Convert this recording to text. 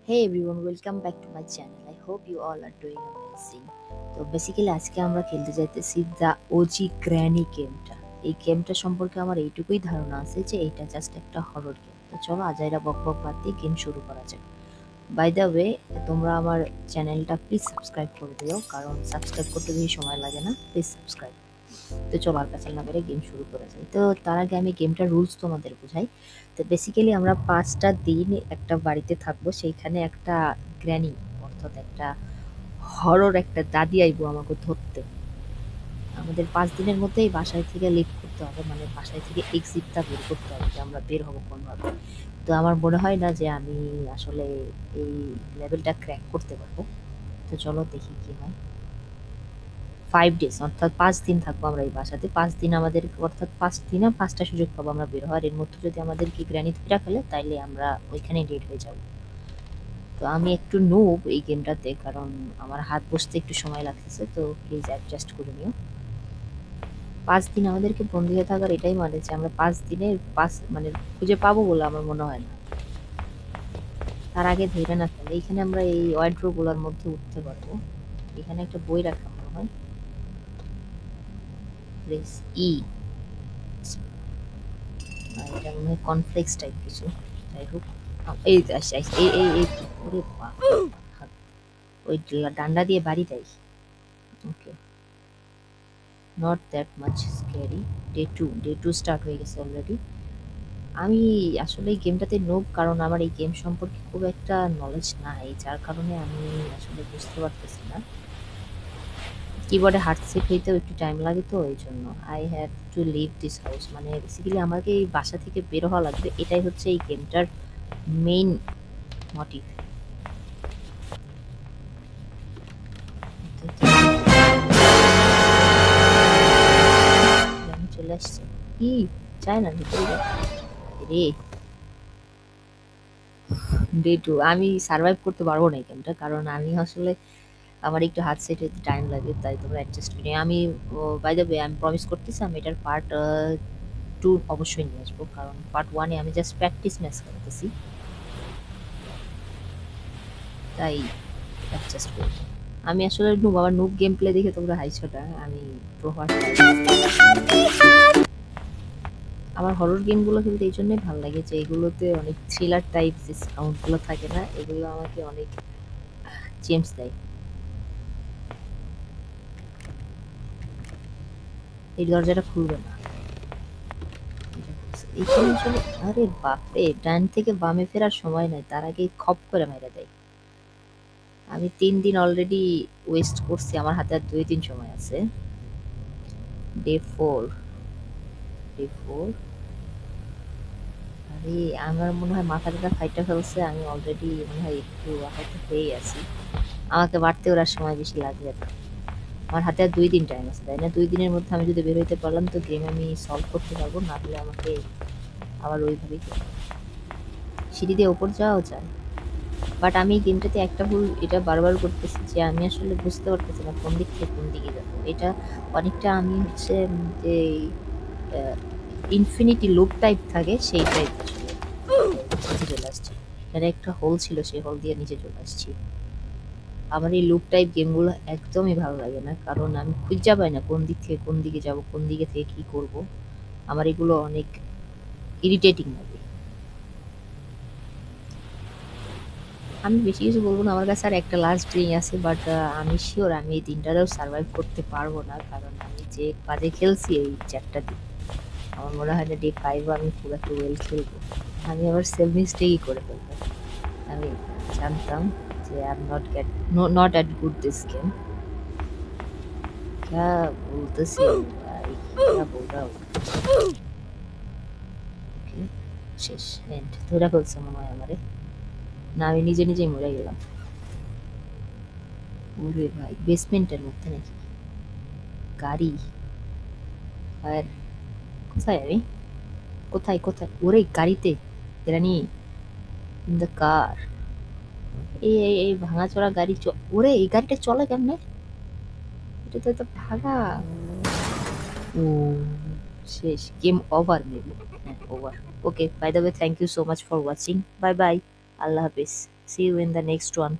Hey everyone, welcome back to my channel. I hope you all are doing amazing. তো basically আজকে আমরা খেলতে যাইতেছি দ্য ওজি গ্র্যানি গেমটা। এই গেমটা সম্পর্কে আমার এইটুকুই ধারণা আছে যে এটা জাস্ট একটা হরর গেম। তো চলো আজাইরা বক বক বাদ দিয়ে গেম শুরু করা যাক। বাই দ্য ওয়ে, তোমরা আমার চ্যানেলটা প্লিজ সাবস্ক্রাইব করে দিও, কারণ সাবস্ক্রাইব করতে বেশি সময় লাগে না। Please subscribe. তো চলো আর পেছাল না মেরে গেম শুরু করা যায়। তো তার আগে আমি গেমটার রুলস তোমাদের বোঝাই। তো বেসিক্যালি আমরা ৫টা দিন একটা বাড়িতে থাকবো, সেইখানে একটা গ্র্যানি অর্থাৎ একটা হরর একটা দাদি আইবো আমাকে ধরতে। আমাদের ৫ দিনের মধ্যে এই বাসায় থেকে লিভ করতে হবে, মানে বাসায় থেকে এক্সিটটা বের করতে হবে যে আমরা বের হবো কোনভাবে। তো আমার মনে হয় না যে আমি আসলে এই লেভেলটা ক্র্যাক করতে পারবো। তো চলো দেখি কি হয়। 5 ডেজ অর্থাৎ ৫ দিন থাকবো আমরা এই বাসাতে। ৫ দিন আমাদের অর্থাৎ ৫ দিনে ৫টা সুযোগ পাবো আমরা বের হওয়ার। এর মধ্যে যদি আমাদেরকে গ্র্যানি ধইরা ফেলে তাইলে আমরা ওইখানেই ডেড হয়ে যাবো। তো আমি একটু নুব এই গেমটাতে, কারণ আমার হাত বসতে একটু সময় লাগতেছে, তো প্লিজ অ্যাডজাস্ট করে নিও। ৫ দিন আমাদেরকে বন্দি হয়ে থাকার এটাই মানে যে আমরা ৫ দিনে মানে খুঁজে পাবো বলে আমার মনে হয় না। তার আগে ধইরা না ফেলে এইখানে আমরা এই ওয়ার্ড্রোব গুলার মধ্যে উঠতে পারবো। এখানে একটা বই রাখা মনে হয়। প্রেস ই। এটা মনে হয় কনফ্লেক্স টাইপ কিছু। যাই হোক, এই তো আসছে আসছে। এই কি? ওরে বাপ! হাত ওই ডান্ডা দিয়ে বাড়ি দেয়। Okay, not that much scary. Day two start হয়ে গেছে অলরেডি। আমি আসলে এই গেমটাতে নোব, কারণ আমার এই গেম সম্পর্কে খুব একটা নলেজ নাই, যার কারণে আমি আসলে বুঝতে পারতেছি না। কিবোর্ডে হার্ট সেট হইতেও একটু টাইম লাগে, তো এই জন্য I have to leave this house, মানে বেসিক্যালি আমাকে এই বাসা থেকে বের হওয়া লাগবে। এটাই হচ্ছে এই গেমটার মেইন মোটিভ। আমি চলে আসছে। কি চায় না ভিতরে যা। রে, ডে 2 আমি সার্ভাইভ করতে পারবো না এই গেমটা, কারণ আমি আসলে আমার একটু হাত সেট হতে টাইম লাগে, তাই তোমরা অ্যাডজাস্ট করে নিও। আমি বাই দ্য ওয়ে আমি প্রমিস করতেছি আমি এটার পার্ট 2 অবশ্যই নিয়ে আসবো, কারণ পার্ট 1 আমি জাস্ট প্র্যাকটিস ম্যাচ করতেছি, তাই অ্যাডজাস্ট করি। আমি আসলে নুব, আমার নুব গেম প্লে দেখে তোমরা হাইছোটা, আমি প্রোভার। আমার হরর গেমগুলো খেলতে এই জন্যই ভালো লাগে যে এগুলোতে অনেক থ্রিলার টাইপ যে সাউন্ডগুলো থাকে না, এগুলো আমাকে অনেক জেমস দেয়। এই দরজাটা খুলবে না। এখানে আসলে আরে বাপরে, ডান থেকে বামে ফেরার সময় নাই, তার আগে খপ করে মেরে দেয়। আমি ৩ দিন অলরেডি ওয়েস্ট করছি, আমার হাতে আর ২ দিন সময় আছে। ডে 4 আরে আমার মনে হয় মাথা টাথা ফাইটা ফেলছে, আমি অলরেডি মনে হয় একটু আহত হয়েই আছি। আমাকে বাড়তে ওর আর সময় বেশি লাগবে না। আমার হাতে আর ২ দিন টাইম আছে, তাই না? ২ দিনের মধ্যে আমি যদি বের হইতে পারলাম তো গেম আমি সলভ করতে পারবো, না হলে আমাকে আবার ওইভাবেই করতে হবে। সিঁড়ি দিয়ে ওপর যাওয়াও যায়, বাট আমি এই গেমটাতে একটা ভুল এটা বারবার করতেছি যে আমি আসলে বুঝতে পারতেছি না কোন দিক থেকে কোন দিকে যাবো। এটা অনেকটা আমি হচ্ছে যে ইনফিনিটি লুপ টাইপ থাকে সেই টাইপ আসলে নিচে চলে আসছি। এখানে একটা হোল ছিল, সেই হোল দিয়ে নিচে চলে আসছি। আমার এই লুপ টাইপ গেমগুলো একদমই ভালো লাগে না, কারণ আমি খুঁজে পাই না কোন দিক থেকে কোন দিকে যাব, কোন দিকে থেকে কি করব। আমার এগুলো অনেক ইরিটেটিং লাগে। আমি বেশি কিছু বলবো না, আমার কাছে আর একটা লাস্ট ড্রিং আছে, বাট আমি শিওর আমি এই দিনটাতেও সার্ভাইভ করতে পারবো না, কারণ আমি যে বাজে খেলছি এই 4টা দিন। আমার মনে হয় না ডে 5 আমি খুব একটা ওয়েল খেলবো। আমি আবার সেম মিস্টেকই করে ফেলবো। আমি জানতাম যে I am not at good this game. क्या বলতেছি ভাই, क्या बोल रहा हूँ। Okay, শেষ এন্ড ধরে ফেলছে মনে হয় আমারে। না আমি নিজে নিজেই মরে গেলাম। ওরে ভাই, বেসমেন্টের মধ্যে নাকি গাড়ি? আর কোথায় আমি? কোথায় কোথায়? ওরে গাড়িতে, রানী ইন দ্য কার। এই ভাঙাচোরা গাড়ি ওরে এই গাড়িটা চলে কেমনে? এটা তো এত ভাগা। ও শেষ, গেম ওভার মেবি। হ্যাঁ over. Okay, by the way thank you so much for watching. Bye bye. আল্লাহ হাফিজ। See you in the next one.